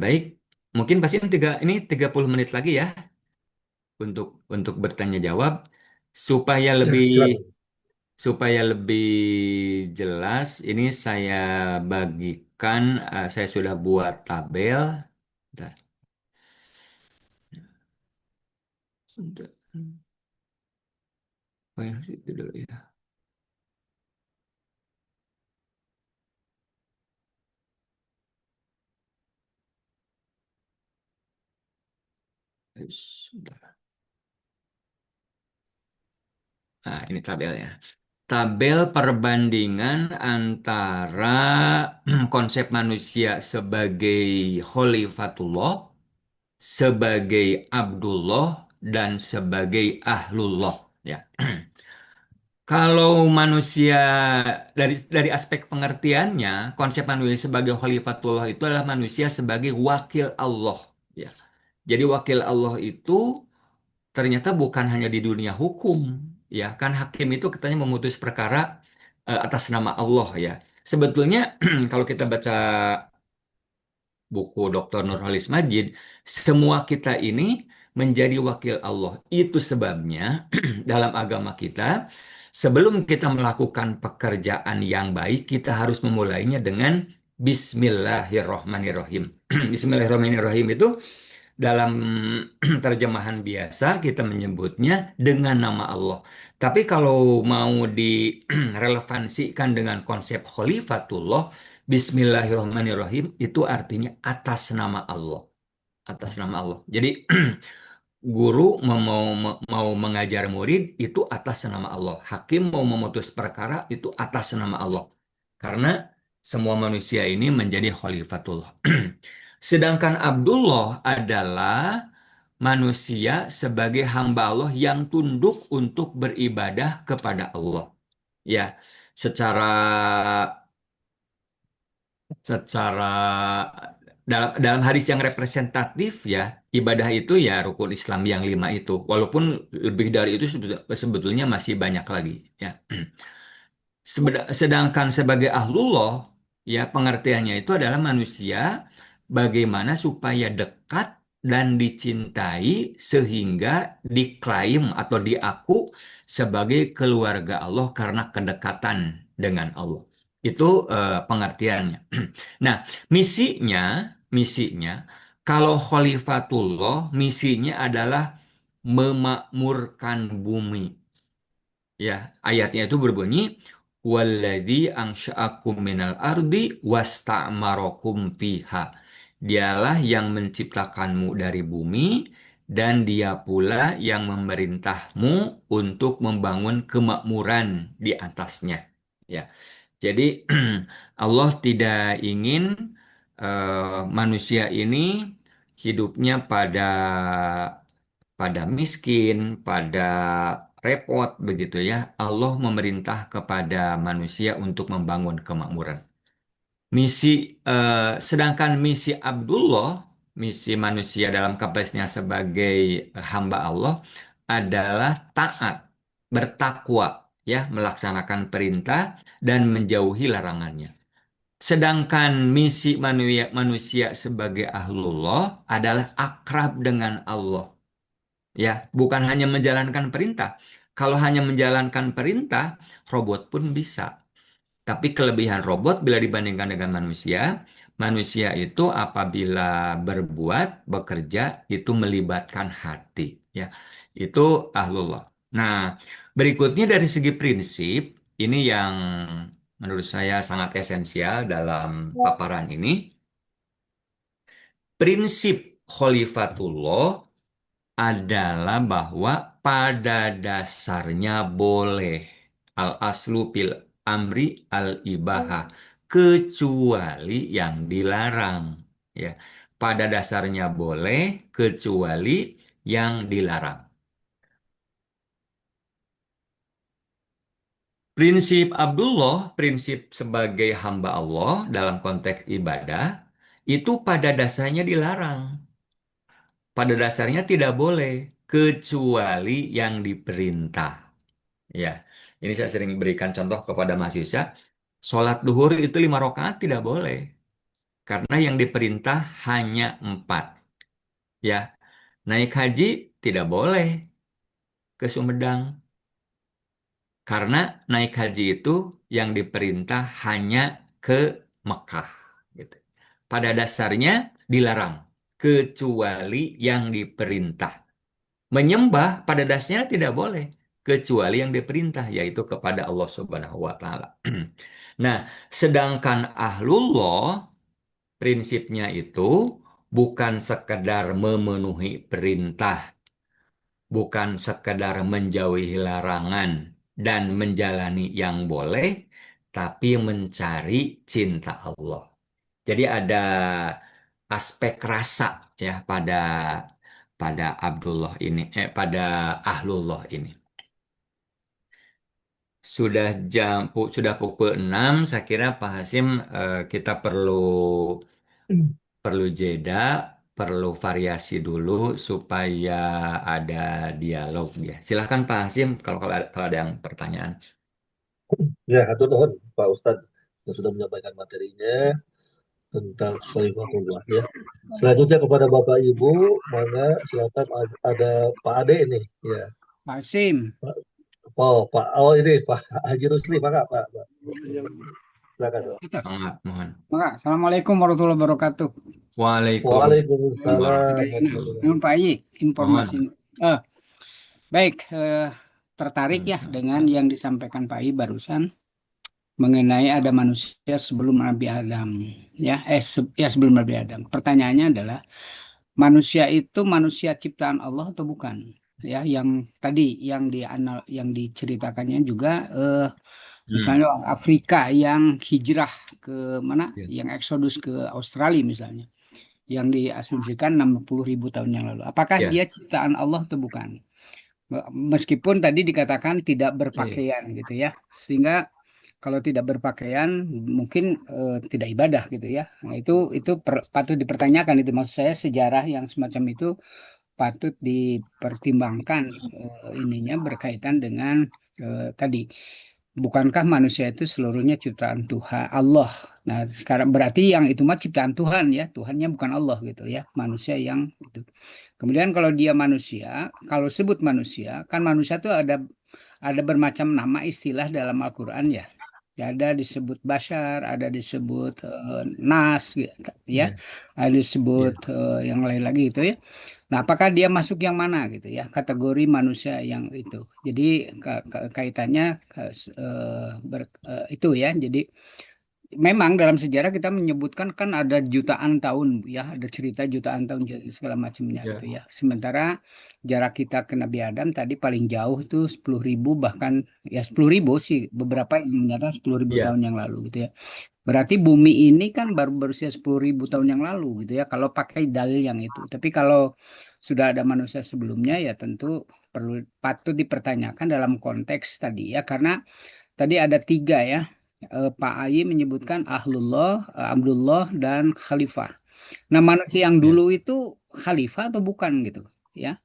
Baik. Mungkin pasti ini 30 menit lagi ya untuk bertanya jawab supaya Ya, lebih silakan. supaya lebih jelas. Ini saya bagikan, saya sudah buat tabel. Bentar. Bentar. Oh ya, itu dulu ya. Bentar. Nah, ini tabelnya. Tabel perbandingan antara konsep manusia sebagai Khalifatullah, sebagai Abdullah, dan sebagai Ahlullah. Ya. Kalau manusia dari aspek pengertiannya, konsep manusia sebagai Khalifatullah itu adalah manusia sebagai wakil Allah. Ya. Jadi wakil Allah itu ternyata bukan hanya di dunia hukum, ya kan hakim itu katanya memutus perkara atas nama Allah ya. Sebetulnya kalau kita baca buku Dr. Nurholis Majid, semua kita ini menjadi wakil Allah. Itu sebabnya dalam agama kita, sebelum kita melakukan pekerjaan yang baik, kita harus memulainya dengan Bismillahirrohmanirrohim. Bismillahirrohmanirrohim itu dalam terjemahan biasa kita menyebutnya dengan nama Allah. Tapi kalau mau direlevansikan dengan konsep Khalifatullah, Bismillahirrahmanirrahim itu artinya atas nama Allah. Atas nama Allah. Jadi guru mau mengajar murid itu atas nama Allah. Hakim mau memutus perkara itu atas nama Allah. Karena semua manusia ini menjadi Khalifatullah. Sedangkan Abdullah adalah manusia sebagai hamba Allah yang tunduk untuk beribadah kepada Allah. Ya, secara secara dalam hadis yang representatif ya, ibadah itu ya rukun Islam yang 5 itu. Walaupun lebih dari itu sebetulnya masih banyak lagi ya. Sedangkan sebagai ahlullah, ya pengertiannya itu adalah manusia bagaimana supaya dekat dan dicintai sehingga diklaim atau diaku sebagai keluarga Allah karena kedekatan dengan Allah. Itu pengertiannya. Nah, misinya, misinya, kalau Khalifatullah, misinya adalah memakmurkan bumi. Ya, ayatnya itu berbunyi, "Walladzi ansha'akum minal ardi wasta'marakum fiha." Dialah yang menciptakanmu dari bumi dan dia pula yang memerintahmu untuk membangun kemakmuran di atasnya. Ya. Jadi Allah tidak ingin manusia ini hidupnya pada miskin, pada repot begitu ya. Allah memerintah kepada manusia untuk membangun kemakmuran. Misi sedangkan misi Abdullah, misi manusia dalam kapasitasnya sebagai hamba Allah adalah taat, bertakwa, ya, melaksanakan perintah dan menjauhi larangannya. Sedangkan misi manusia sebagai ahlullah adalah akrab dengan Allah. Ya, bukan hanya menjalankan perintah. Kalau hanya menjalankan perintah, robot pun bisa. Tapi kelebihan robot bila dibandingkan dengan manusia, manusia itu apabila berbuat, bekerja, itu melibatkan hati. Ya, itu ahlullah. Nah, berikutnya dari segi prinsip, ini yang menurut saya sangat esensial dalam paparan ini. Prinsip Khalifatullah adalah bahwa pada dasarnya boleh al aslu fil amri al ibahah kecuali yang dilarang ya pada dasarnya boleh kecuali yang dilarang. Prinsip Abdullah, prinsip sebagai hamba Allah dalam konteks ibadah itu pada dasarnya dilarang, pada dasarnya tidak boleh kecuali yang diperintah. Ya, ini saya sering berikan contoh kepada mahasiswa. Sholat duhur itu 5 rakaat tidak boleh. Karena yang diperintah hanya empat. Ya, naik haji tidak boleh ke Sumedang. Karena naik haji itu yang diperintah hanya ke Mekah. Gitu. Pada dasarnya dilarang. Kecuali yang diperintah. Menyembah pada dasarnya tidak boleh. Kecuali yang diperintah, yaitu kepada Allah Subhanahu wa Ta'ala. Nah, sedangkan ahlullah prinsipnya itu bukan sekedar memenuhi perintah, bukan sekedar menjauhi larangan dan menjalani yang boleh, tapi mencari cinta Allah. Jadi ada aspek rasa ya pada pada Abdullah ini, pada Ahlullah ini. Sudah pukul 6, saya kira Pak Hasim, kita perlu perlu jeda, perlu variasi dulu supaya ada dialog ya. Silahkan Pak Hasim kalau ada yang pertanyaan. Ya, hatur nuhun Pak Ustadz yang sudah menyampaikan materinya tentang Khalifatullah ya. Selanjutnya kepada Bapak Ibu, maka silakan ada Pak Ade ini ya. Hasim. Oh ini Pak Haji Rusli, Pak. Silakan Pak. Kita. Sangat mohon. Maka, Assalamualaikum warahmatullahi wabarakatuh. Waalaikumsalam Waalaikumsalam Nah, warahmatullahi Nun Pak Haji, informasi. mohon. Eh, baik, tertarik ya dengan Waalaikumsalam. yang disampaikan Pak Haji barusan mengenai ada manusia sebelum Nabi Adam. Ya sebelum Nabi Adam. Pertanyaannya adalah manusia itu manusia ciptaan Allah atau bukan? Ya, yang tadi yang diceritakannya juga Hmm, misalnya Afrika yang hijrah ke mana? ya. Yang eksodus ke Australia misalnya, yang diasumsikan 60.000 tahun yang lalu. Apakah Ya. dia ciptaan Allah atau bukan? Meskipun tadi dikatakan tidak Eh, berpakaian gitu ya, sehingga kalau tidak berpakaian mungkin tidak ibadah gitu ya. Nah, patut dipertanyakan itu, maksud saya sejarah yang semacam itu patut dipertimbangkan ininya berkaitan dengan tadi bukankah manusia itu seluruhnya ciptaan Tuhan Allah. Nah, sekarang berarti yang itu mah ciptaan Tuhan ya, Tuhannya bukan Allah gitu ya, manusia yang itu. Kemudian kalau dia manusia, kalau sebut manusia, kan manusia itu ada bermacam nama istilah dalam Al-Qur'an ya. Ya, ada disebut bashar, ada disebut nas ya, ya, ada disebut ya, yang lain lagi itu ya. Nah, apakah dia masuk yang mana gitu ya, kategori manusia yang itu. Jadi kaitannya itu ya. Jadi memang dalam sejarah kita menyebutkan kan ada jutaan tahun ya, ada cerita jutaan tahun segala macamnya gitu ya, ya. Sementara jarak kita ke Nabi Adam tadi paling jauh tuh 10.000, bahkan ya 10.000 sih, beberapa yang menyatakan 10.000 ya. tahun yang lalu gitu ya. Berarti bumi ini kan baru berusia 10.000 tahun yang lalu gitu ya, kalau pakai dalil yang itu. Tapi kalau sudah ada manusia sebelumnya ya tentu patut dipertanyakan dalam konteks tadi ya, karena tadi ada tiga ya. Pak Ayi menyebutkan Ahlullah, Abdullah, dan Khalifah. Nah, manusia yang Ya. dulu itu Khalifah atau bukan gitu ya?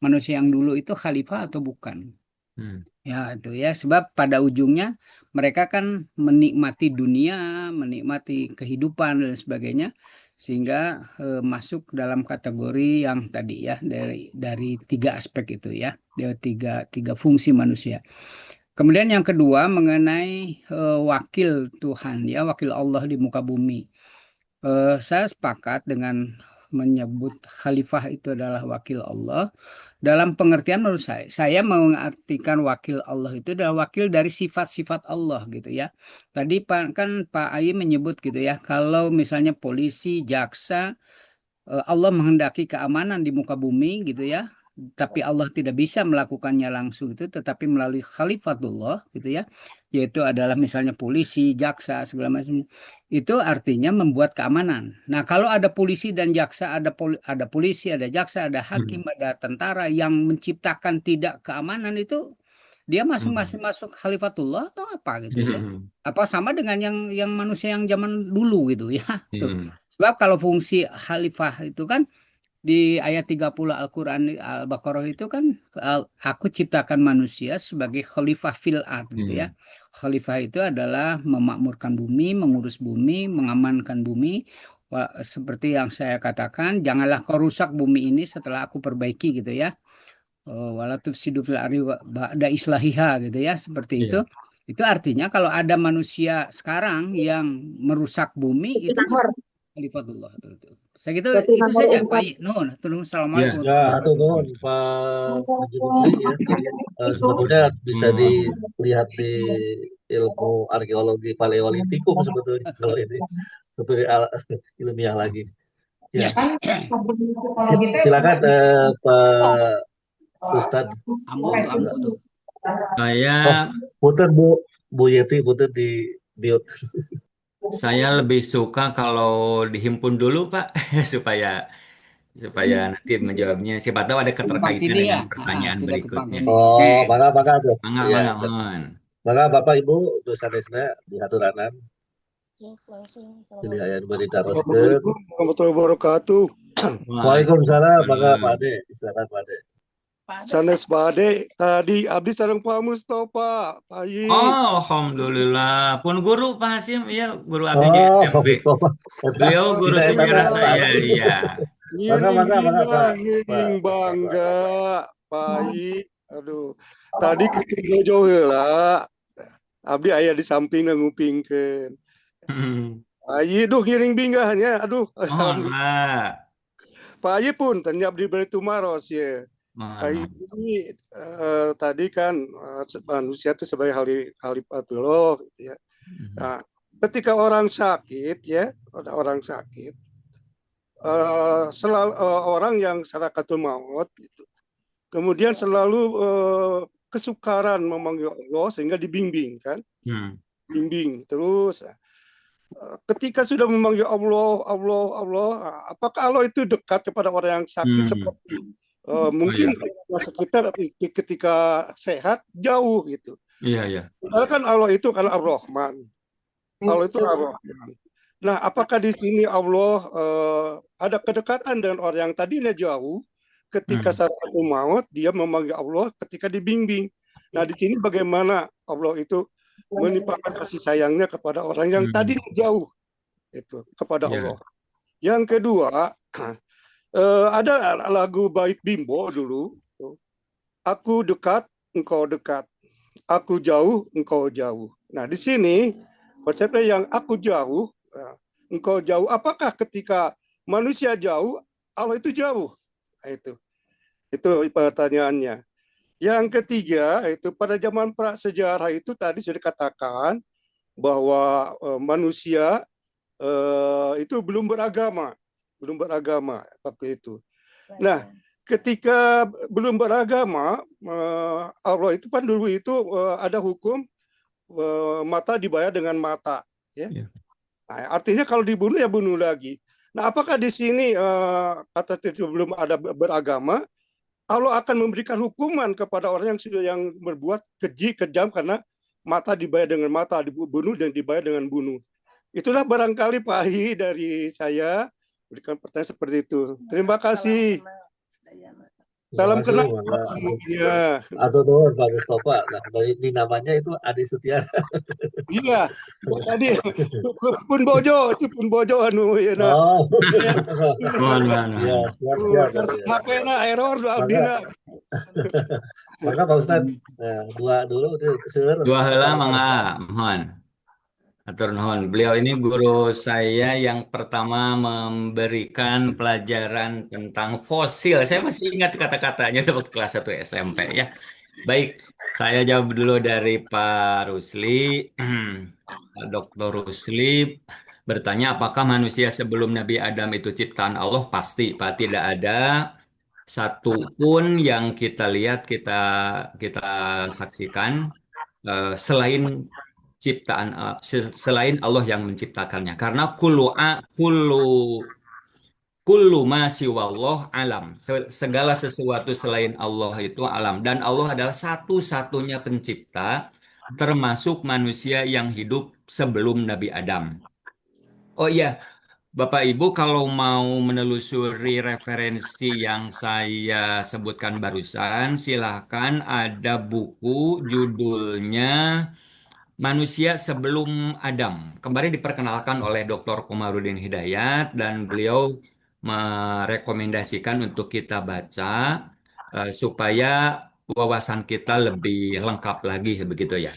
Manusia yang dulu itu Khalifah atau bukan? Hmm. Ya, itu ya, sebab pada ujungnya mereka kan menikmati dunia, menikmati kehidupan dan sebagainya, sehingga masuk dalam kategori yang tadi ya, dari tiga aspek itu ya, dari tiga fungsi manusia. Kemudian yang kedua mengenai wakil Tuhan ya, wakil Allah di muka bumi. Saya sepakat dengan menyebut khalifah itu adalah wakil Allah. Dalam pengertian menurut saya mengartikan wakil Allah itu adalah wakil dari sifat-sifat Allah gitu ya. Tadi kan Pak Ayi menyebut gitu ya, kalau misalnya polisi, jaksa, Allah menghendaki keamanan di muka bumi gitu ya, tapi Allah tidak bisa melakukannya langsung itu, tetapi melalui khalifatullah gitu ya, yaitu adalah misalnya polisi, jaksa, segala macam. Itu artinya membuat keamanan. Nah, kalau ada polisi dan jaksa, ada polisi, ada jaksa, ada hakim, Hmm. ada tentara yang menciptakan tidak keamanan, itu dia Hmm. masing-masing masuk khalifatullah atau apa gitu ya? Hmm. Apa sama dengan yang manusia yang zaman dulu gitu ya? Tuh. Hmm. Sebab kalau fungsi khalifah itu kan di ayat 30 Al-Quran Al-Baqarah itu kan aku ciptakan manusia sebagai khalifah fil ard gitu ya. Hmm. Khalifah itu adalah memakmurkan bumi, mengurus bumi, mengamankan bumi. Seperti yang saya katakan, janganlah kau rusak bumi ini setelah aku perbaiki gitu ya. Wala tufsidu fil ardi ba'da islahiha gitu ya, seperti itu. Iya. Itu artinya kalau ada manusia sekarang yang merusak bumi itu Khalifatullah itu. Saya gitu Berarti itu nomor saja Pak 4. Nun. Assalamualaikum Ya. Ya, warahmatullahi hatur wabarakatuh. nuhun Pak Haji Lutfi ya. Sebetulnya bisa Hmm. dilihat di ilmu arkeologi paleolitikum sebetulnya kalau ini seperti ilmiah lagi. Ya, Ya, silakan Pak Ustadz. ambo tuh. Oh, Saya punten Bu Yeti, punten di mute. saya lebih suka kalau dihimpun dulu, Pak, supaya supaya nanti menjawabnya. Siapa tahu ada Tumpang keterkaitan tindih dengan ya. pertanyaan Tidak tumpang berikutnya. tindih. Oke. Oh, maka tuh. Mangga, Iya, mangga, mohon. maka Bapak Ibu dosanesna dihaturanan pilih ayat beri caroskeun. Assalamualaikum warahmatullahi wabarakatuh. Waalaikumsalam, maka Pak Waalaikumsalam. Ade, silakan Pak Ade. Sanes Bade, tadi abdi sareng Pak Mustafa, Pak Yi. Oh, alhamdulillah. Pun guru Pak Hasim, iya guru abdi di Oh, SMP. Mustafa. Eta, Beliau guru tidak eta sejarah Pak saya, Ade. iya. Giring Pak, giring Pak, bangga, Pak Yi. Aduh, tadi kita jauh heula. Abdi aya di samping ngupingkeun. Pak Yi, duh giring binggahnya. Aduh, alhamdulillah. Mohonlah. Pak Yi pun ternyap di Tumaros ya. Pak Mohon. Yi tadi kan manusia itu sebagai khalifatullah gitu ya. Nah, ketika orang sakit ya, ada orang sakit, selalu orang yang sarakatul maut gitu. Kemudian selalu kesukaran memanggil Allah sehingga dibimbing kan, Hmm. bimbing terus. Ketika sudah memanggil Allah, Allah, Allah, apakah Allah itu dekat kepada orang yang sakit Hmm. seperti Oh, mungkin iya. maksud kita ketika sehat jauh gitu. Iya, iya. Padahal kan Allah itu kan Ar-Rahman. Allah itu Ar-Rahman. Nah, apakah di sini Allah ada kedekatan dengan orang yang tadinya jauh, ketika Hmm. saat maut dia memanggil Allah ketika dibimbing. Nah, di sini bagaimana Allah itu menimpakan kasih sayangnya kepada orang yang Hmm. tadinya jauh itu kepada Iya. Allah. Yang kedua, ada lagu Bait Bimbo dulu. Aku dekat, engkau dekat. Aku jauh, engkau jauh. Nah, di sini konsepnya yang aku jauh, engkau jauh. Apakah ketika manusia jauh, Allah itu jauh? Nah, itu pertanyaannya. Yang ketiga, itu pada zaman prasejarah itu tadi sudah dikatakan bahwa manusia itu belum beragama waktu itu. Nah, ketika belum beragama, Allah itu kan dulu itu ada hukum mata dibayar dengan mata, ya. Iya. Nah, artinya kalau dibunuh ya bunuh lagi. Nah, apakah di sini kata itu belum ada beragama, Allah akan memberikan hukuman kepada orang yang sudah yang berbuat keji, kejam karena mata dibayar dengan mata, dibunuh dan dibayar dengan bunuh. Itulah barangkali Pak Ahi dari saya berikan pertanyaan seperti itu. Terima kasih. Salam Terima kenal kasih, Maka. semuanya. Atau nuhun Pak Mustafa. Nah, ini namanya itu Adi Setiana. Iya, tadi pun bojo, itu pun bojo anu ya nah. Oh, Mohon, mohon, ya, mohon. siap. HP na error do Aldina. Maka Pak Ustadz, nah, dua dulu itu seueur. Dua heula mangga, mohon. Atur nuhun. Beliau ini guru saya yang pertama memberikan pelajaran tentang fosil. Saya masih ingat kata-katanya waktu kelas 1 SMP ya. Baik, saya jawab dulu dari Pak Rusli. Pak Dr. Rusli bertanya apakah manusia sebelum Nabi Adam itu ciptaan Allah? Pasti, Pak. Tidak ada satu pun yang kita lihat, kita saksikan selain ciptaan selain Allah yang menciptakannya. Karena kullu ma siwallah alam. Segala sesuatu selain Allah itu alam dan Allah adalah satu-satunya pencipta termasuk manusia yang hidup sebelum Nabi Adam. Oh iya, Bapak Ibu kalau mau menelusuri referensi yang saya sebutkan barusan, silahkan ada buku judulnya Manusia Sebelum Adam. Kemarin diperkenalkan oleh Dr. Komarudin Hidayat dan beliau merekomendasikan untuk kita baca supaya wawasan kita lebih lengkap lagi begitu ya.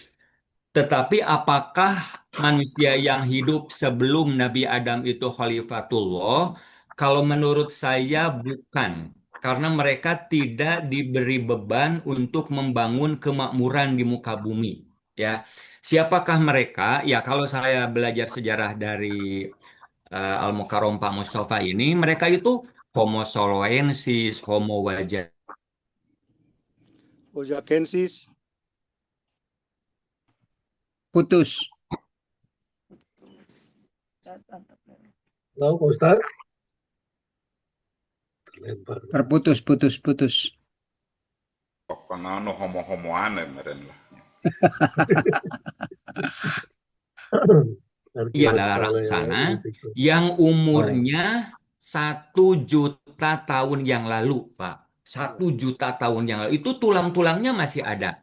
Tetapi apakah manusia yang hidup sebelum Nabi Adam itu khalifatullah? Kalau menurut saya bukan. Karena mereka tidak diberi beban untuk membangun kemakmuran di muka bumi. Ya, siapakah mereka? Ya, kalau saya belajar sejarah dari Al-Mukarram Pak Mustafa ini, mereka itu Homo soloensis, Homo wajah. Ojakensis. Putus, Tahu Pak Ustadz? Terlempar. terputus, putus. Kono anu homo-homoan meren lah. Ia Arkeolog adalah Saleh raksana di TikTok. yang Ah, umurnya 1 juta tahun yang lalu, Pak. 1 juta tahun yang lalu. Itu tulang-tulangnya masih ada.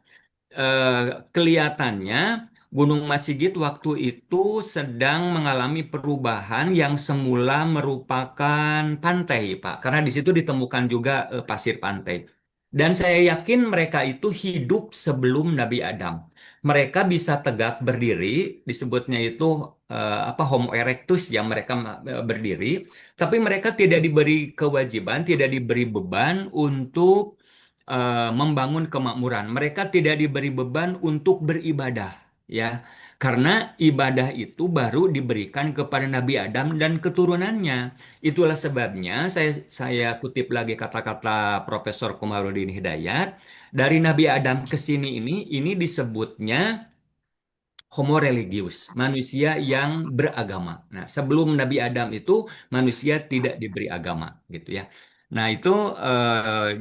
eh, Kelihatannya Gunung Masigit waktu itu sedang mengalami perubahan yang semula merupakan pantai, Pak. Karena di situ ditemukan juga pasir pantai. Dan saya yakin mereka itu hidup sebelum Nabi Adam. Mereka bisa tegak berdiri, disebutnya itu apa Homo erectus yang mereka berdiri, tapi mereka tidak diberi kewajiban, tidak diberi beban untuk membangun kemakmuran. Mereka tidak diberi beban untuk beribadah, ya. Karena ibadah itu baru diberikan kepada Nabi Adam dan keturunannya. Itulah sebabnya saya kutip lagi kata-kata Profesor Komarudin Hidayat, dari Nabi Adam ke sini ini disebutnya Homo religius, manusia yang beragama. Nah, sebelum Nabi Adam itu manusia tidak diberi agama, gitu ya. Nah, itu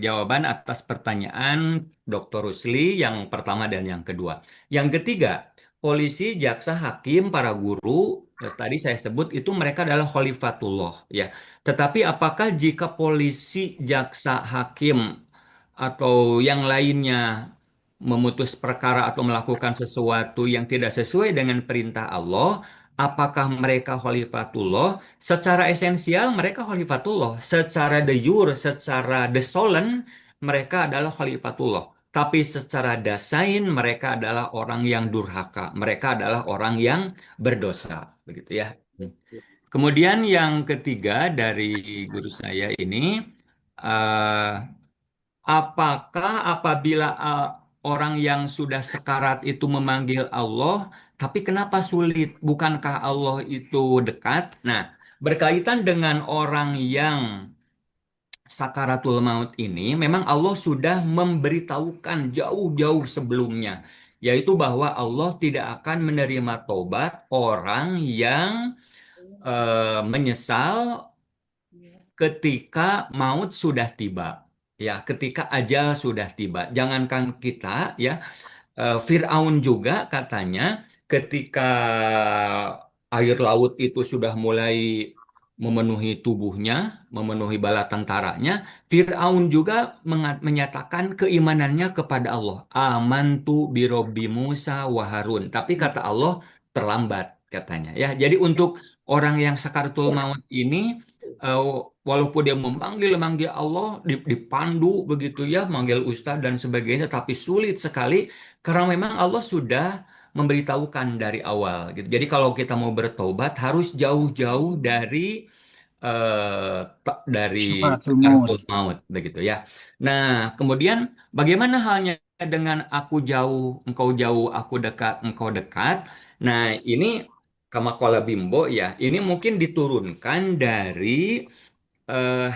jawaban atas pertanyaan Dr. Rusli yang pertama dan yang kedua. Yang ketiga, polisi, jaksa, hakim, para guru, tadi saya sebut itu mereka adalah khalifatullah, ya. Tetapi apakah jika polisi, jaksa, hakim atau yang lainnya memutus perkara atau melakukan sesuatu yang tidak sesuai dengan perintah Allah, apakah mereka khalifatullah? Secara esensial mereka khalifatullah, secara de jure, secara de solen mereka adalah khalifatullah. Tapi secara dasain mereka adalah orang yang durhaka, mereka adalah orang yang berdosa, begitu ya. Kemudian yang ketiga dari guru saya ini, eh, apakah apabila orang yang sudah sekarat itu memanggil Allah, tapi kenapa sulit? Bukankah Allah itu dekat? Nah, berkaitan dengan orang yang sakaratul maut ini, memang Allah sudah memberitahukan jauh-jauh sebelumnya, yaitu bahwa Allah tidak akan menerima tobat orang yang menyesal ketika maut sudah tiba. Ya, ketika ajal sudah tiba. Jangankan kita, ya, Fir'aun juga katanya ketika air laut itu sudah mulai memenuhi tubuhnya, memenuhi bala tentaranya, Fir'aun juga menyatakan keimanannya kepada Allah. Amantu birobbi Musa wa Harun. Tapi kata Allah terlambat katanya. Ya, jadi untuk orang yang sakaratul maut ini eh, walaupun dia memanggil Allah, dipandu begitu ya, manggil ustadz dan sebagainya, tapi sulit sekali karena memang Allah sudah memberitahukan dari awal gitu. Jadi kalau kita mau bertobat harus jauh-jauh dari Sakaratul maut. sakaratul maut begitu ya. Nah, kemudian bagaimana halnya dengan aku jauh, engkau jauh, aku dekat, engkau dekat. Nah, ini kama qala Bimbo ya, ini mungkin diturunkan dari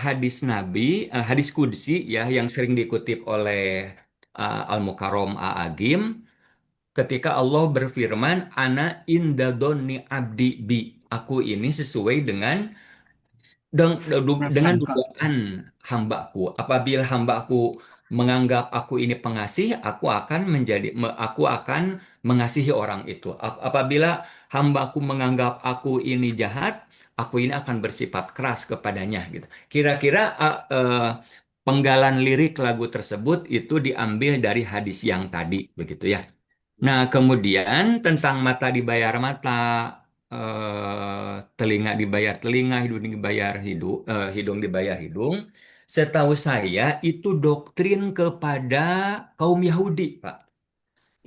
hadis Nabi, hadis Qudsi ya yang sering dikutip oleh Al-Mukarram A'agim ketika Allah berfirman, Ana indadoni abdi bi. Aku ini sesuai dengan Prasangka. dugaan hambaku. Apabila hambaku menganggap aku ini pengasih, aku akan mengasihi orang itu. Apabila hambaku menganggap aku ini jahat, aku ini akan bersifat keras kepadanya gitu. Kira-kira penggalan lirik lagu tersebut itu diambil dari hadis yang tadi begitu ya. Nah, kemudian tentang mata dibayar mata, telinga dibayar telinga, hidung dibayar hidung, hidung dibayar hidung. Setahu saya itu doktrin kepada kaum Yahudi, Pak.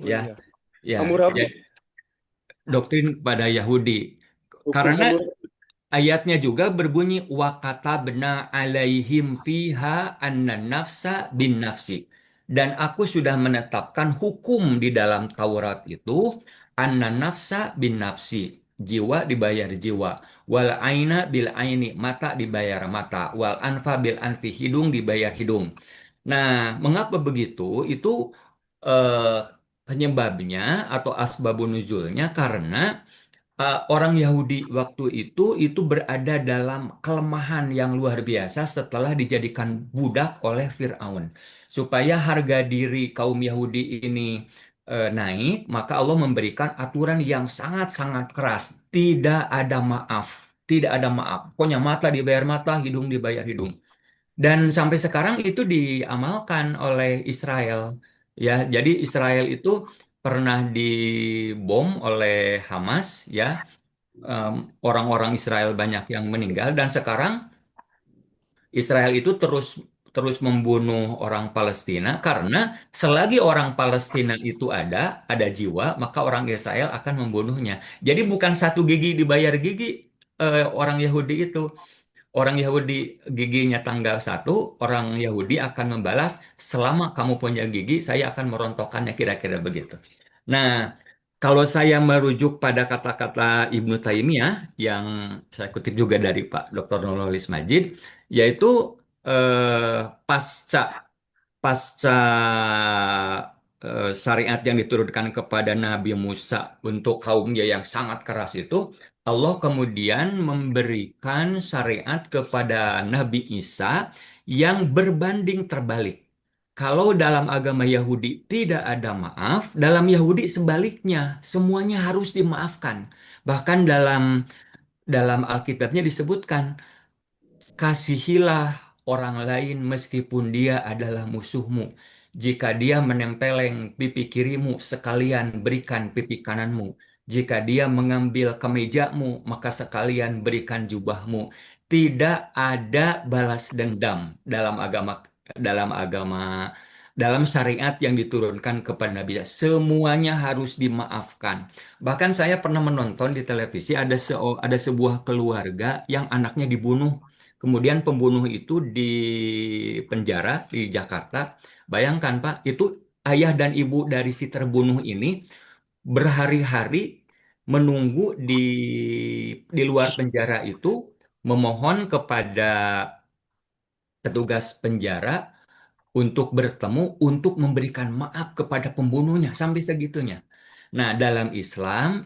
Oh Ya, iya, ya, Hammurabi, ya, doktrin kepada Yahudi. hukum Karena Hammurabi. ayatnya juga berbunyi wa katabna alaihim fiha anna nafsa bin nafsi. Dan aku sudah menetapkan hukum di dalam Taurat itu anna nafsa bin nafsi. Jiwa dibayar jiwa. Wal aina bil aini. Mata dibayar mata. Wal anfa bil anfi. Hidung dibayar hidung. Nah, mengapa begitu? Itu eh, penyebabnya atau asbabun nuzulnya karena orang Yahudi waktu itu berada dalam kelemahan yang luar biasa setelah dijadikan budak oleh Firaun. Supaya harga diri kaum Yahudi ini naik, maka Allah memberikan aturan yang sangat-sangat keras. Tidak ada maaf. Tidak ada maaf. Pokoknya mata dibayar mata, hidung dibayar hidung. Dan sampai sekarang itu diamalkan oleh Israel. Ya, jadi Israel itu pernah dibom oleh Hamas, ya. Em, Orang-orang Israel banyak yang meninggal dan sekarang Israel itu terus terus membunuh orang Palestina karena selagi orang Palestina itu ada jiwa, maka orang Israel akan membunuhnya. Jadi bukan satu gigi dibayar gigi orang Yahudi itu. Orang Yahudi giginya tanggal 1, orang Yahudi akan membalas, selama kamu punya gigi, saya akan merontokkannya kira-kira begitu. Nah, kalau saya merujuk pada kata-kata Ibnu Taimiyah yang saya kutip juga dari Pak Dr. Nurholis Majid, yaitu pasca pasca syariat yang diturunkan kepada Nabi Musa untuk kaumnya yang sangat keras itu, Allah kemudian memberikan syariat kepada Nabi Isa yang berbanding terbalik. Kalau dalam agama Yahudi tidak ada maaf, dalam Yahudi sebaliknya, semuanya harus dimaafkan. Bahkan dalam Alkitabnya disebutkan, kasihilah orang lain meskipun dia adalah musuhmu. Jika dia menempeleng pipi kirimu, sekalian berikan pipi kananmu. Jika dia mengambil kemejamu, maka sekalian berikan jubahmu. Tidak ada balas dendam dalam agama dalam syariat yang diturunkan kepada Nabi. Semuanya harus dimaafkan. Bahkan saya pernah menonton di televisi ada sebuah keluarga yang anaknya dibunuh. Kemudian pembunuh itu di penjara di Jakarta. Bayangkan Pak, itu ayah dan ibu dari si terbunuh ini berhari-hari menunggu di luar penjara itu memohon kepada petugas penjara untuk bertemu untuk memberikan maaf kepada pembunuhnya sampai segitunya. Nah, dalam Islam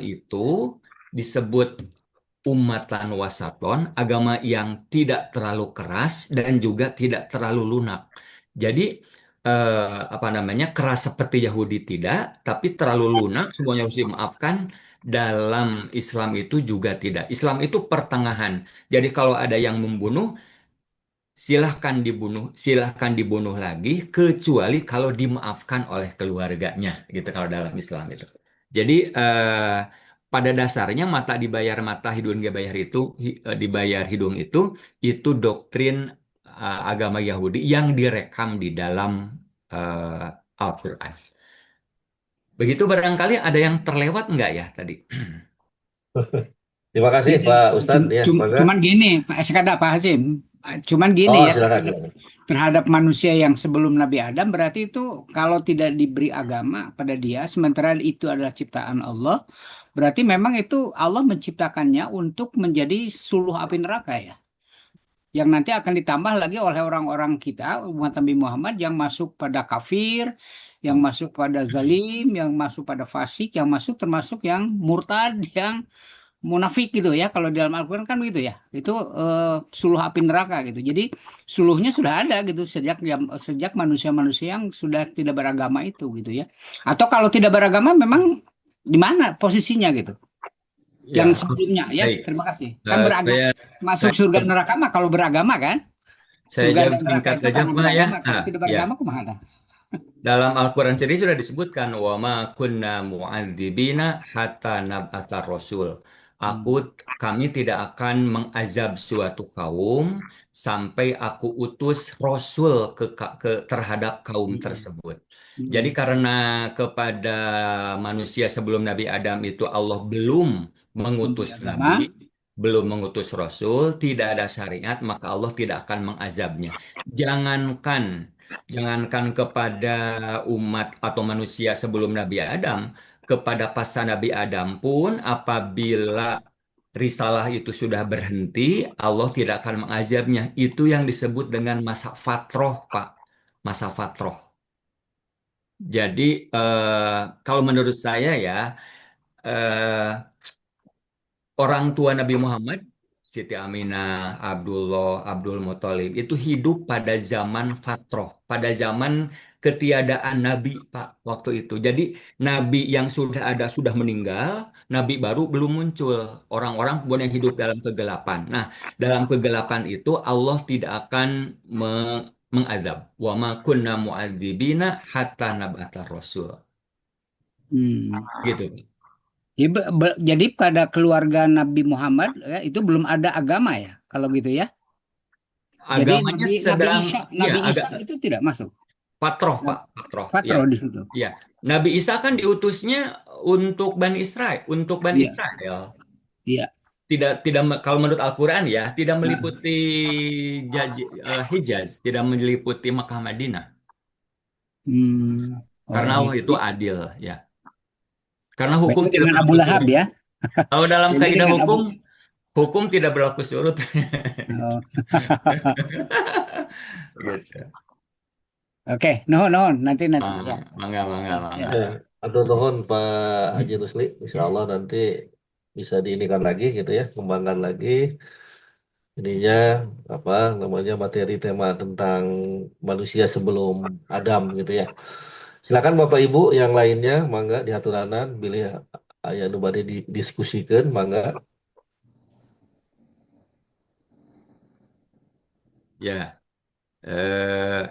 itu disebut umatan wasaton, agama yang tidak terlalu keras dan juga tidak terlalu lunak. Jadi apa namanya keras seperti Yahudi tidak, tapi terlalu lunak semuanya harus dimaafkan. Dalam Islam itu juga tidak. Islam itu pertengahan. Jadi kalau ada yang membunuh, silahkan dibunuh lagi, kecuali kalau dimaafkan oleh keluarganya, gitu kalau dalam Islam itu. Jadi pada dasarnya mata dibayar mata, hidung dibayar hidung itu doktrin agama Yahudi yang direkam di dalam Al-Quran. Begitu barangkali ada yang terlewat nggak ya tadi? Terima kasih Jadi, Pak Ustadz ya, maka cuman gini, Pak sekadar Pak Hasim, cuman gini oh ya silakan. terhadap manusia yang sebelum Nabi Adam berarti itu kalau tidak diberi agama pada dia, sementara itu adalah ciptaan Allah, berarti memang itu Allah menciptakannya untuk menjadi suluh api neraka ya, yang nanti akan ditambah lagi oleh orang-orang kita umat Nabi Muhammad yang masuk pada kafir, yang masuk pada zalim, yang masuk pada fasik, yang masuk termasuk yang murtad, yang munafik gitu ya, kalau di dalam Al-Quran kan begitu ya, itu suluh api neraka gitu. Jadi suluhnya sudah ada gitu sejak manusia-manusia yang sudah tidak beragama itu gitu ya. Atau kalau tidak beragama memang di mana posisinya gitu. Ya, yang sebelumnya ya. baik. Terima kasih. Kan beragama Saya masuk saya surga neraka mah kalau beragama kan? saya Surga jawab dan neraka singkat itu saja karena Pak ya. beragama. Kalau Nah, tidak ya. beragama kumaha? Dalam Al-Quran sendiri sudah disebutkan wa ma kunna mu'adzibina hatta nab'atha rasul. Aku Hmm. kami tidak akan mengazab suatu kaum sampai aku utus rasul terhadap kaum Hmm. tersebut. Jadi Hmm. karena kepada manusia sebelum Nabi Adam itu Allah belum Memberi mengutus agama. nabi, belum mengutus rasul, tidak ada syariat, maka Allah tidak akan mengazabnya. Jangankan Jangankan kepada umat atau manusia sebelum Nabi Adam, kepada pasca Nabi Adam pun apabila risalah itu sudah berhenti, Allah tidak akan mengazabnya. Itu yang disebut dengan masa fatroh, Pak. Masa fatroh. Jadi kalau menurut saya ya, eh, orang tua Nabi Muhammad, Siti Aminah, Abdullah, Abdul Muthalib, itu hidup pada zaman fatroh, pada zaman ketiadaan Nabi, Pak, waktu itu. Jadi Nabi yang sudah ada sudah meninggal, Nabi baru belum muncul. Orang-orang kemudian yang hidup dalam kegelapan. Nah, dalam kegelapan itu Allah tidak akan mengazab. Wa ma kunna mu'adzibina hatta nab'atha rasul. Hmm. Gitu, Pak. Jadi pada keluarga Nabi Muhammad ya, itu belum ada agama ya, kalau gitu ya. Jadi Agamanya sedang, ya Nabi agak Isa itu tidak masuk. Patroh, Nah, Pak. Patroh. Ya. Fatro di situ. Ya. Nabi Isa kan diutusnya untuk Bani Israel, untuk Bani Iya, Israel. iya. Tidak, kalau menurut Al-Quran ya, tidak Nah, meliputi Hijaz, tidak meliputi Makkah Madinah. hmm. Oh Karena Allah itu gitu. adil, ya. Karena hukum Beda tidak dengan Abu berlaku Lahab surut. ya. Kalau dalam Beda kaidah dengan Abu. hukum tidak berlaku surut. Oh. Gitu. Oke, nuhun nuhun. Nanti nanti Ah, ya. mangga, mangga, Siap. mangga. Ya, atur nuhun Pak Haji Rusli. Insya Allah nanti bisa diinikan lagi gitu ya, kembangkan lagi ininya apa namanya materi tema tentang manusia sebelum Adam gitu ya. Silakan Bapak Ibu yang lainnya, mangga diaturanan, pilih aya nu bade didiskusikeun, mangga. Ya. Eh,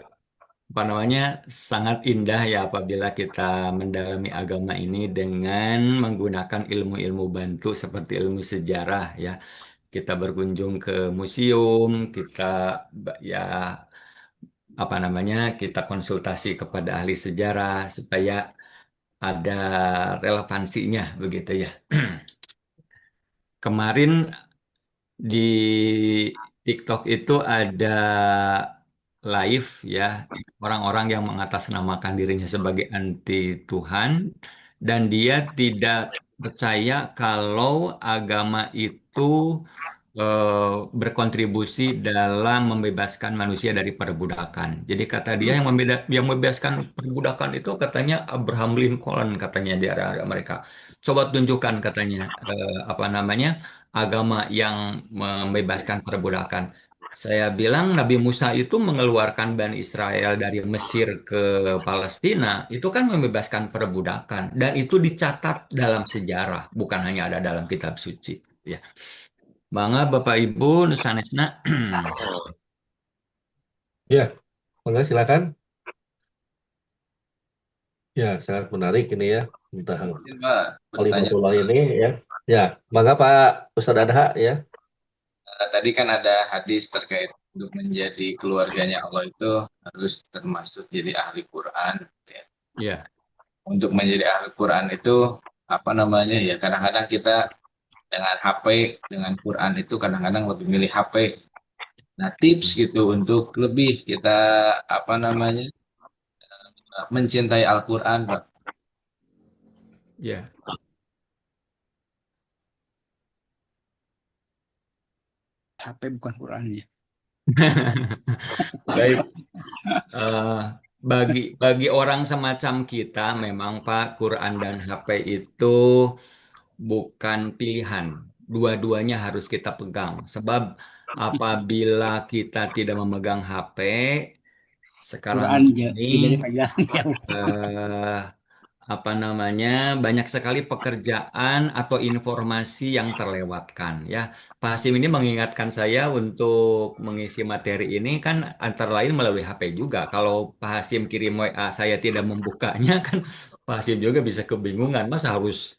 apa namanya sangat indah ya apabila kita mendalami agama ini dengan menggunakan ilmu-ilmu bantu seperti ilmu sejarah ya. Kita berkunjung ke museum, kita ya apa namanya kita konsultasi kepada ahli sejarah supaya ada relevansinya begitu ya. Kemarin di TikTok itu ada live ya orang-orang yang mengatasnamakan dirinya sebagai anti Tuhan dan dia tidak percaya kalau agama itu berkontribusi dalam membebaskan manusia dari perbudakan. Jadi kata dia yang membebaskan perbudakan itu katanya Abraham Lincoln katanya di area mereka. Coba tunjukkan katanya apa namanya agama yang membebaskan perbudakan. Saya bilang Nabi Musa itu mengeluarkan Bani Israel dari Mesir ke Palestina, itu kan membebaskan perbudakan dan itu dicatat dalam sejarah, bukan hanya ada dalam kitab suci. Ya, Bangga Bapak Ibu Nusanesna. Ya, mangga silakan. Ya, sangat menarik ini ya tentang Mungkin Pak, bertanya, Kalimatullah ini ya. Ya, mangga Pak Ustadz Adha ya. tadi kan ada hadis terkait untuk menjadi keluarganya Allah itu harus termasuk jadi ahli Quran. Ya. Ya, Untuk menjadi ahli Quran itu apa namanya ya kadang-kadang kita dengan HP dengan Quran itu kadang-kadang lebih milih HP. Nah tips gitu untuk lebih kita apa namanya mencintai Al-Quran Pak. ya. HP bukan Qurannya. Baik. Eh, bagi orang semacam kita, memang Pak, Quran dan HP itu bukan pilihan. Dua-duanya harus kita pegang. Sebab apabila kita tidak memegang HP sekarang Quran ini, tidak dipegang. Ya. eh, apa namanya, banyak sekali pekerjaan atau informasi yang terlewatkan ya. Pak Hasim ini mengingatkan saya untuk mengisi materi ini kan antara lain melalui HP juga. Kalau Pak Hasim kirim WA saya tidak membukanya kan Pak Hasim juga bisa kebingungan. Masa harus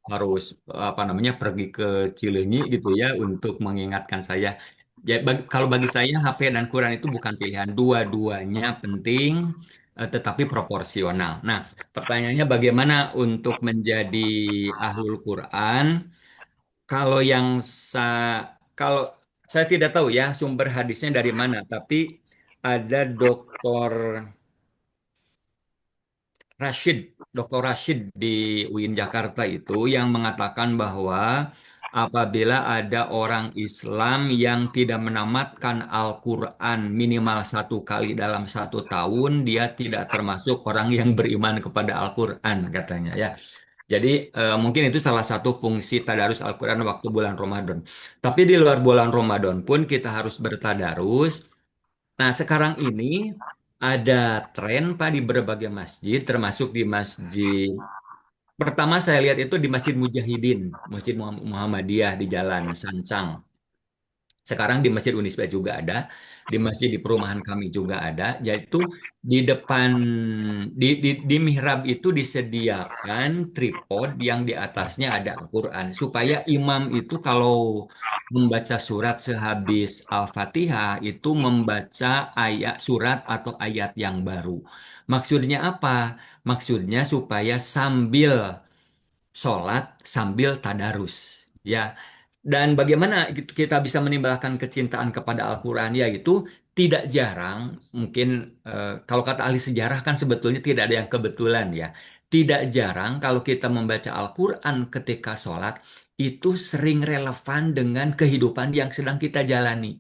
harus apa namanya pergi ke Cileunyi gitu ya untuk mengingatkan saya. Ya, kalau bagi saya HP dan Quran itu bukan pilihan, dua-duanya penting tetapi proporsional. Nah, pertanyaannya bagaimana untuk menjadi ahlul Quran? Kalau yang kalau saya tidak tahu ya sumber hadisnya dari mana, tapi ada dokter Rashid, Dr. Rashid di UIN Jakarta itu yang mengatakan bahwa apabila ada orang Islam yang tidak menamatkan Al-Quran minimal 1 kali dalam 1 tahun, dia tidak termasuk orang yang beriman kepada Al-Quran katanya ya. Jadi mungkin itu salah satu fungsi tadarus Al-Quran waktu bulan Ramadan. Tapi di luar bulan Ramadan pun kita harus bertadarus. Nah, sekarang ini ada tren Pak di berbagai masjid, termasuk di masjid. Pertama saya lihat itu di Masjid Mujahidin, Masjid Muhammadiyah di Jalan Sancang. Sekarang di Masjid Unisba juga ada, di masjid di perumahan kami juga ada. Yaitu di depan di mihrab itu disediakan tripod yang di atasnya ada Al-Quran supaya imam itu kalau membaca surat sehabis Al-Fatihah itu membaca ayat surat atau ayat yang baru. Maksudnya apa? Maksudnya supaya sambil sholat sambil tadarus. Ya, dan bagaimana kita bisa menimbulkan kecintaan kepada Al-Quran? Yaitu tidak jarang, mungkin kalau kata ahli sejarah kan sebetulnya tidak ada yang kebetulan ya. Tidak jarang kalau kita membaca Al-Quran ketika sholat, itu sering relevan dengan kehidupan yang sedang kita jalani.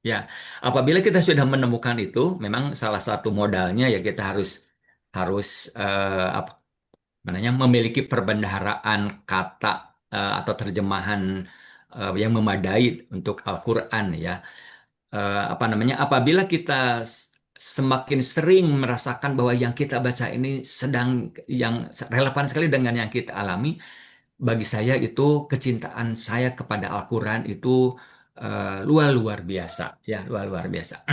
Ya, apabila kita sudah menemukan itu, memang salah satu modalnya ya kita harus harus apa namanya memiliki perbendaharaan kata atau terjemahan yang memadai untuk Al-Quran ya. Apa namanya? Apabila kita semakin sering merasakan bahwa yang kita baca ini sedang yang relevan sekali dengan yang kita alami, bagi saya itu kecintaan saya kepada Al-Quran itu luar luar biasa ya luar luar biasa.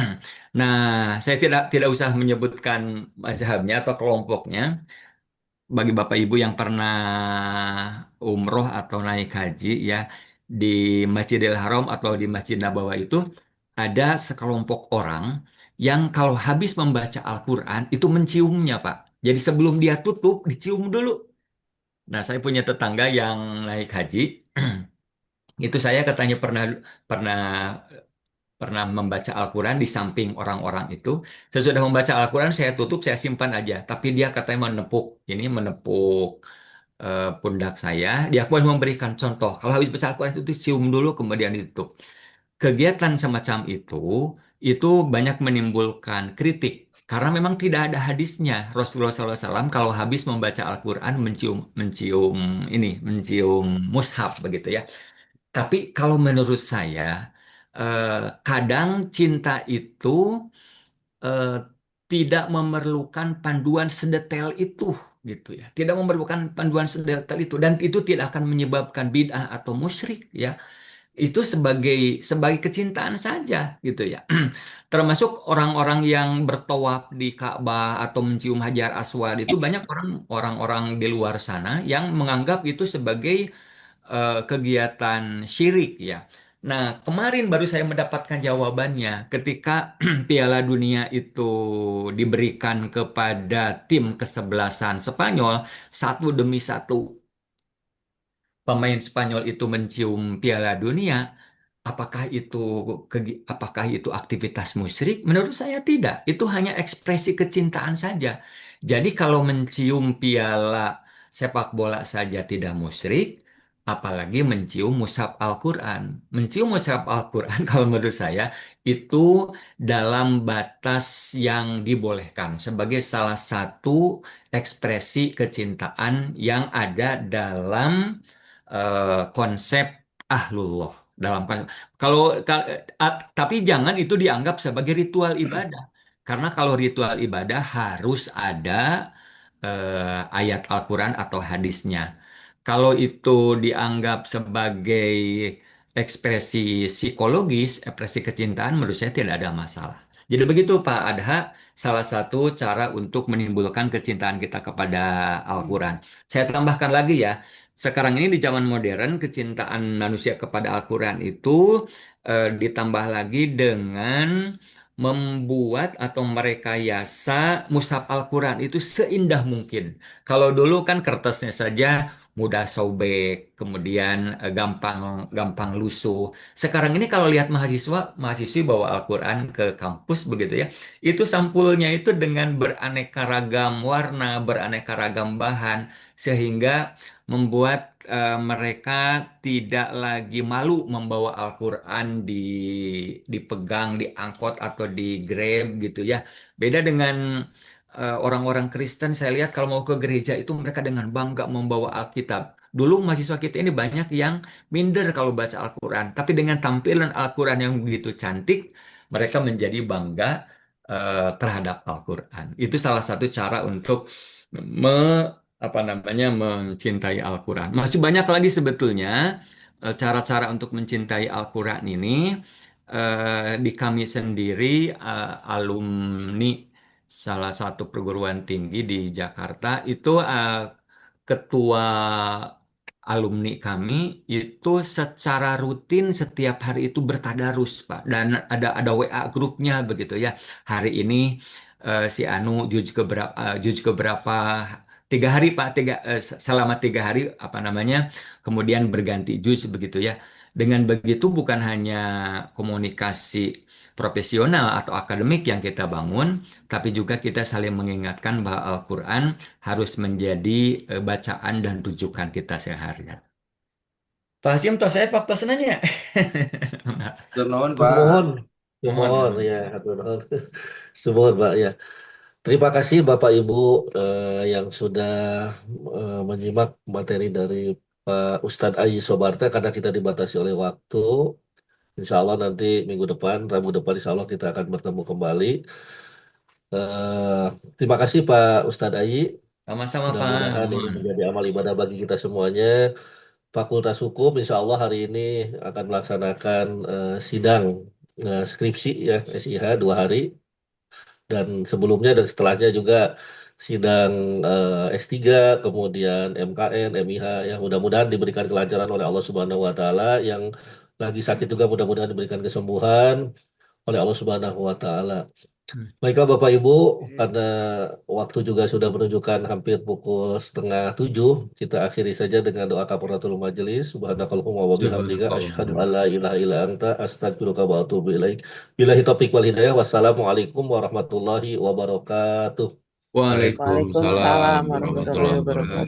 Nah, saya tidak tidak usah menyebutkan mazhabnya atau kelompoknya bagi Bapak Ibu yang pernah umroh atau naik haji ya di Masjidil Haram atau di Masjid Nabawi itu ada sekelompok orang yang kalau habis membaca Al-Quran itu menciumnya Pak. Jadi sebelum dia tutup dicium dulu. Nah, saya punya tetangga yang naik haji. Itu saya katanya pernah pernah pernah membaca Al-Quran di samping orang-orang itu. Sesudah membaca Al-Quran, saya tutup, saya simpan aja. Tapi dia katanya menepuk pundak saya. Dia pun memberikan contoh. Kalau habis baca Al-Quran itu cium dulu, kemudian ditutup. Kegiatan semacam itu banyak menimbulkan kritik. Karena memang tidak ada hadisnya. Rasulullah SAW kalau habis membaca Al-Quran mencium, mencium mencium mushaf begitu ya. Tapi kalau menurut saya, kadang cinta itu eh, tidak memerlukan panduan sedetail itu, gitu ya. Tidak memerlukan panduan sedetail itu, dan itu tidak akan menyebabkan bid'ah atau musyrik, ya. Itu sebagai sebagai kecintaan saja, gitu ya. Termasuk orang-orang yang bertawaf di Ka'bah atau mencium Hajar Aswad itu banyak orang-orang di luar sana yang menganggap itu sebagai kegiatan syirik ya. Nah, kemarin baru saya mendapatkan jawabannya ketika Piala Dunia itu diberikan kepada tim kesebelasan Spanyol 1 demi 1. Pemain Spanyol itu mencium Piala Dunia. Apakah itu aktivitas musyrik? Menurut saya tidak. Itu hanya ekspresi kecintaan saja. Jadi kalau mencium piala sepak bola saja tidak musyrik, apalagi mencium mushaf Al-Quran. Mencium mushaf Al-Quran kalau menurut saya itu dalam batas yang dibolehkan sebagai salah satu ekspresi kecintaan yang ada dalam konsep ahlullah dalam tapi jangan itu dianggap sebagai ritual ibadah karena kalau ritual ibadah harus ada ayat Al-Quran atau hadisnya. Kalau itu dianggap sebagai ekspresi psikologis, ekspresi kecintaan, menurut saya tidak ada masalah. Jadi begitu Pak Adha, salah satu cara untuk menimbulkan kecintaan kita kepada Al-Quran. Saya tambahkan lagi ya, sekarang ini di zaman modern, kecintaan manusia kepada Al-Quran itu ditambah lagi dengan membuat atau merekayasa mushaf Al-Quran itu seindah mungkin. Kalau dulu kan kertasnya saja mudah sobek, kemudian gampang gampang lusuh. Sekarang ini kalau lihat mahasiswi bawa Al-Quran ke kampus begitu ya, itu sampulnya itu dengan beraneka ragam warna, beraneka ragam bahan, sehingga membuat mereka tidak lagi malu membawa Al-Quran dipegang, diangkut atau di Grab gitu ya. Beda dengan orang-orang Kristen, saya lihat kalau mau ke gereja itu mereka dengan bangga membawa Alkitab. Dulu mahasiswa kita ini banyak yang minder kalau baca Al-Quran, tapi dengan tampilan Al-Quran yang begitu cantik, mereka menjadi bangga terhadap Al-Quran. Itu salah satu cara untuk apa namanya mencintai Al-Quran. Masih banyak lagi sebetulnya cara-cara untuk mencintai Al-Quran ini. Di kami sendiri alumni salah satu perguruan tinggi di Jakarta itu ketua alumni kami itu secara rutin setiap hari itu bertadarus Pak, dan ada WA grupnya begitu ya. Hari ini si Anu juz keberapa 3 hari Pak, selama 3 hari apa namanya, kemudian berganti juz begitu ya. Dengan begitu bukan hanya komunikasi profesional atau akademik yang kita bangun, tapi juga kita saling mengingatkan bahwa Al-Quran harus menjadi bacaan dan rujukan kita sehari-hari. Pak Hasim, tos saya faktor senanya. Turun, Mohon, Pak. Mohon, mohon mohon. ya, mohon. Semoga Pak ya. Terima kasih Bapak Ibu yang sudah menyimak materi dari Pak Ustadz Ayi Sobarta karena kita dibatasi oleh waktu. Insya Allah nanti minggu depan, Rabu depan, Insya Allah kita akan bertemu kembali. Eh, Terima kasih Pak Ustadz Ayi. Sama-sama Pak, Mudah-mudahan ini mohon. menjadi amal ibadah bagi kita semuanya. Fakultas Hukum, Insya Allah hari ini akan melaksanakan sidang skripsi ya SIH 2 hari. Dan sebelumnya dan setelahnya juga sidang S3, kemudian MKN, MIH ya mudah-mudahan diberikan kelancaran oleh Allah Subhanahu wa taala, yang lagi sakit juga mudah-mudahan diberikan kesembuhan oleh Allah Subhanahu wa taala. Baiklah Bapak Ibu, karena waktu juga sudah menunjukkan hampir pukul 6:30, kita akhiri saja dengan doa kafaratul majelis. Subhanakallahumma wa bihamdika asyhadu Jazakallah. an la ilaha illa anta astaghfiruka wa atubu ilaik. Billahi taufiq wal hidayah. Wassalamualaikum warahmatullahi wabarakatuh. Waalaikumsalam Waalaikumsalam warahmatullahi warahmatullahi wabarakatuh. wabarakatuh.